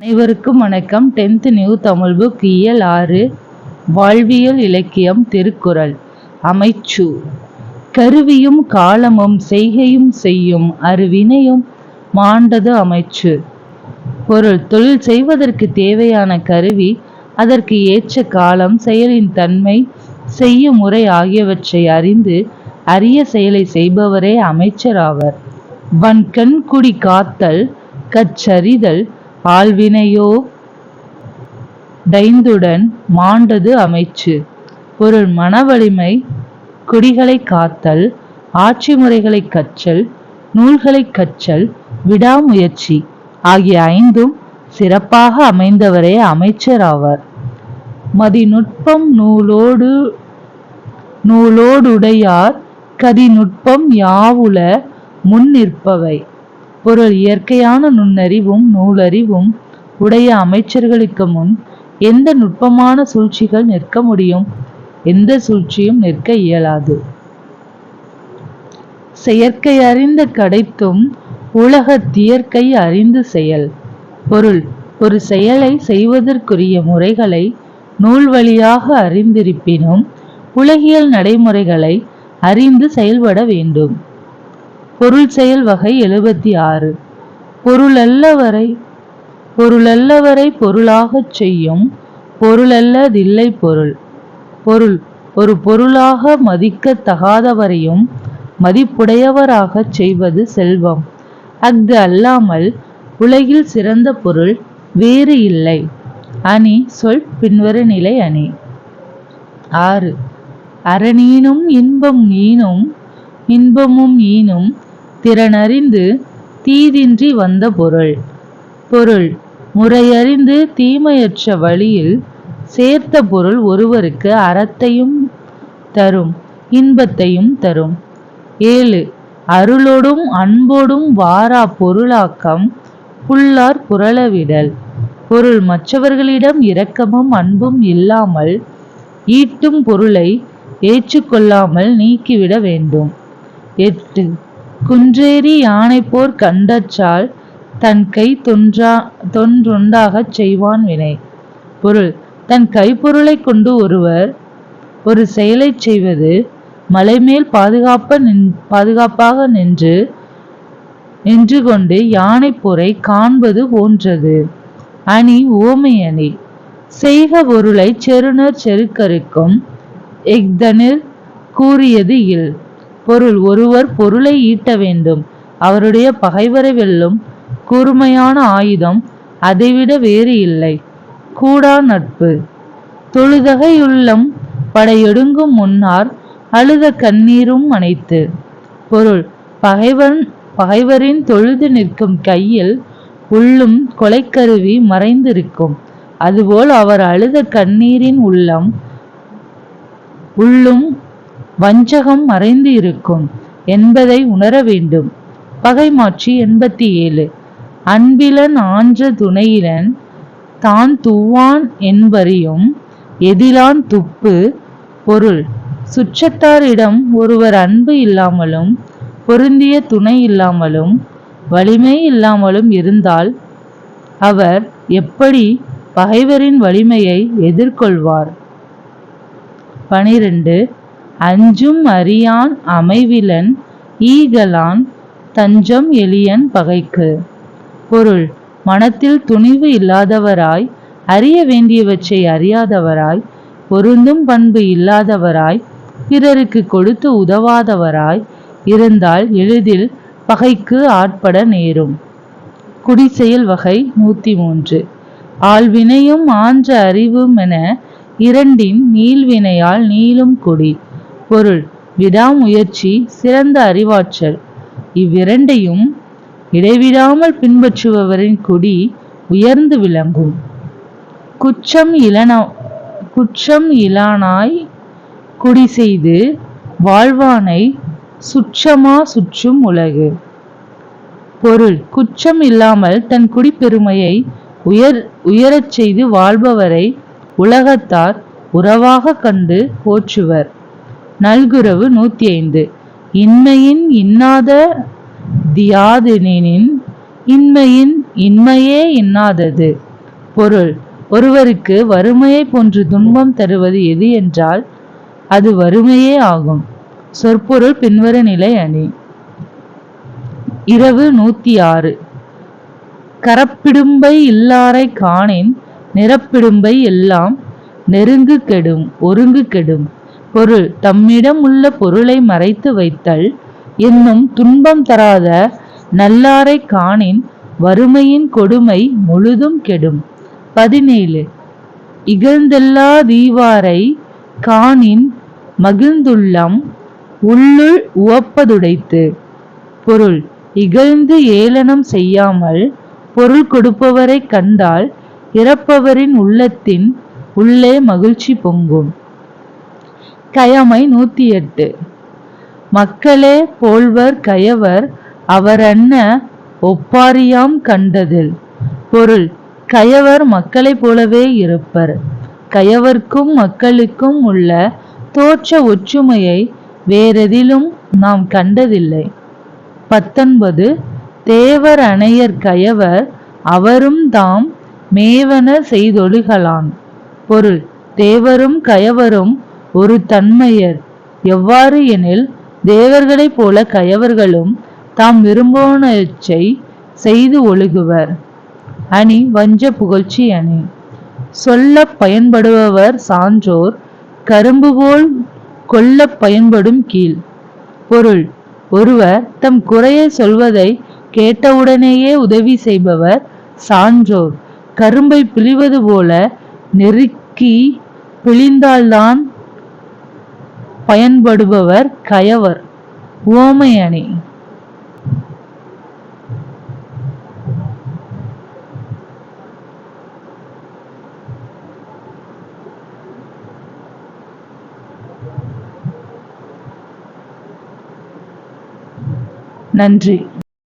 அனைவருக்கும் வணக்கம். 10th new Tamil book இயல் 6 வாழ்வியல் இலக்கியம் திருக்குறள். அமைச்சு. கருவியும் காலமும் செய்கையும் செய்யும் அருவினையும் மாண்டது அமைச்சு. பொருள்: தொழில் செய்வதற்கு தேவையான கருவி, அதற்கு ஏற்ற காலம், செயலின் தன்மை, செய்யும் முறை ஆகியவற்றை அறிந்து அரிய செயலை செய்பவரே அமைச்சர் ஆவர். வன்கண் குடி காத்தல் கற்றறிதல் ஆள்வினையோ டைந்துடன் மாண்டது அமைச்சு. பொருள்: மனவலிமை, குடிகளை காத்தல், ஆட்சி முறைகளை கற்றல், நூல்களை கற்றல், விடாமுயற்சி ஆகிய ஐந்தும் சிறப்பாக அமைந்தவரே அமைச்சர் ஆவார். மதிநுட்பம் நூலோடுடையார் கதிநுட்பம் யாவுள முன் நிற்பவை. பொருள்: இயற்கையான நுண்ணறிவும் நூலறிவும் உடைய அமைச்சர்களுக்கு முன் எந்த நுட்பமான சூழ்ச்சிகள் நிற்க முடியும்? எந்த சூழ்ச்சியும் நிற்க இயலாது. செயற்கை அறிந்த கடைத்தும் உலகத்தியற்கை அறிந்து செயல். பொருள்: ஒரு செயலை செய்வதற்குரிய முறைகளை நூல் வழியாக அறிந்திருப்பினும் உலகியல் நடைமுறைகளை அறிந்து செயல்பட வேண்டும். பொருள் செயல் வகை 76. பொருளல்லவரை பொருளாகச் செய்யும் பொருளல்லதில்லை பொருள். பொருள்: ஒரு பொருளாக மதிக்கத் தகாதவரையும் மதிப்புடையவராகச் செய்வது செல்வம். அஃது அல்லாமல் உலகில் சிறந்த பொருள் வேறு இல்லை. அணி சொல் பின்வரு நிலை அணி. 6. அறனீனும் இன்பமும் ஈனும் திறனறிந்து தீதின்றி வந்த பொருள். பொருள்: முறையறிந்து தீமையற்ற வழியில் சேர்த்த பொருள் ஒருவருக்கு அறத்தையும் தரும், இன்பத்தையும் தரும். 7. அருளோடும் அன்போடும் வாரா பொருளாக்கம் புல்லார் புரளவிடல். பொருள்: மற்றவர்களிடம் இரக்கமும் அன்பும் இல்லாமல் ஈட்டும் பொருளை ஏற்றுக்கொள்ளாமல் நீக்கிவிட வேண்டும். 8. குன்றேறி யானைப்போர் கண்டற்றால் தன் கை தொன்றொண்டாகச் செய்வான் வினை. பொருள்: தன் கைப்பொருளை கொண்டு ஒருவர் ஒரு செயலை செய்வது மலைமேல் பாதுகாப்பாக நின்று கொண்டு யானைப்போரை காண்பது போன்றது. அணி உவமை அணி. செய்க பொருளை செருணர் செருக்கறுக்கும் எஃதனிற் கூறியது இல். பொருள்: ஒருவர் பொருளை ஈட்ட வேண்டும். அவருடைய பகைவரை வெல்லும் கூர்மையான ஆயுதம் அதைவிட வேறு இல்லை. கூடா நட்பு. தொழுதகையுள்ளம் படையொடுங்கும் முன்னார் அழுத கண்ணீரும் அனைத்து. பொருள்: பகைவரின் தொழுது நிற்கும் கையில் உள்ளும் கொலைக்கருவி மறைந்திருக்கும். அதுபோல் அவர் அழுத கண்ணீரின் உள்ளும் வஞ்சகம் மறைந்து இருக்கும் என்பதை உணர வேண்டும். பகைமாட்சி. 87. அன்பிலன் ஆன்ற துணையிலன் தான் துவான் என்பறியும் எதிலான் துப்பு. பொருள்: சுற்றத்தாரிடம் ஒருவர் அன்பு இல்லாமலும் பொருந்திய துணை இல்லாமலும் வலிமை இல்லாமலும் இருந்தால் அவர் எப்படி பகைவரின் வலிமையை எதிர்கொள்வார்? 12. அஞ்சும் அறியான் அமைவிலன் ஈகலான் தஞ்சம் எளியன் பகைக்கு. பொருள்: மனத்தில் துணிவு இல்லாதவராய், அறிய வேண்டியவற்றை அறியாதவராய், பொருந்தும் பண்பு இல்லாதவராய், பிறருக்கு கொடுத்து உதவாதவராய் இருந்தால் எளிதில் பகைக்கு ஆட்பட நேரும். குடிசெயல் வகை 103. ஆள்வினையும் ஆன்ற அறிவுமென இரண்டின் நீள்வினையால் நீளும் குடி. பொருள்: விடாமுயற்சி, சிறந்த அறிவாற்றல் இவ்விரண்டையும் இடைவிடாமல் பின்பற்றுபவரின் குடி உயர்ந்து விளங்கும். குற்றம் இலானாய் குடி செய்து வாழ்வானை சுற்றமா சுற்றும் உலகு. பொருள்: குற்றம் இல்லாமல் தன் குடிப்பெருமையை உயரச் செய்து வாழ்பவரை உலகத்தார் உறவாக கண்டு போற்றுவர். நல்குரவு 105. இன்மையின் இன்னாத தியாதெனின் இன்மையின் இன்மையே இன்னாதது. பொருள் ஒருவருக்கு வறுமையை போன்று துன்பம் தருவது எது என்றால் அது வறுமையே ஆகும். சொற்பொருள் பின்வரும் நிலை அணி. இரவு 106. கரப்பிடும்பை இல்லாரை காணின் நிரப்பிடும்பை எல்லாம் நெருங்கு கெடும் ஒருங்கு கெடும். பொருள் தம்மிடம் உள்ள பொருளை மறைத்து வைத்தல் என்னும் துன்பம் தராத நல்லாரை காணின் வறுமையின் கொடுமை முழுதும் கெடும். 17. இகழ்ந்தெல்லா தீவாரை காணின் மகிழ்ந்துள்ளம் உள்ளுள் உவப்பதுடைத்து. பொருள் இகழ்ந்து ஏளனம் செய்யாமல் பொருள் கொடுப்பவரை கண்டால் இறப்பவரின் உள்ளத்தின் உள்ளே மகிழ்ச்சி பொங்கும். கயமை 108. மக்களே போல்வர் கயவர் அவரன்ன ஒப்பாரியாம் கண்டதில். பொருள் கயவர் மக்களைப் போலவே இருப்பர். கயவர்க்கும் மக்களுக்கும் உள்ள தோற்ற ஒற்றுமையை வேறெதிலும் நாம் கண்டதில்லை. 19. தேவர் அணையர் கயவர் அவரும் தாம் மேவன செய்தொழுகலான். பொருள் தேவரும் கயவரும் ஒரு தன்மையர். எவ்வாறு எனில் தேவர்களைப் போல கயவர்களும் தாம் விரும்புவனவற்றை செய்து ஒழுகுவர். அணி வஞ்ச புகழ்ச்சி அணி. சொல்ல பயன்படுபவர் சான்றோர் கரும்பு போல் கொல்ல பயன்படும் கீழ். பொருள் ஒருவர் தம் குறையை சொல்வதை கேட்டவுடனேயே உதவி செய்பவர் சான்றோர். கரும்பை பிழிவது போல நெருக்கி பிழிந்தால்தான் பயன்படுபவர் கயவர். உவமை அணி. நன்றி.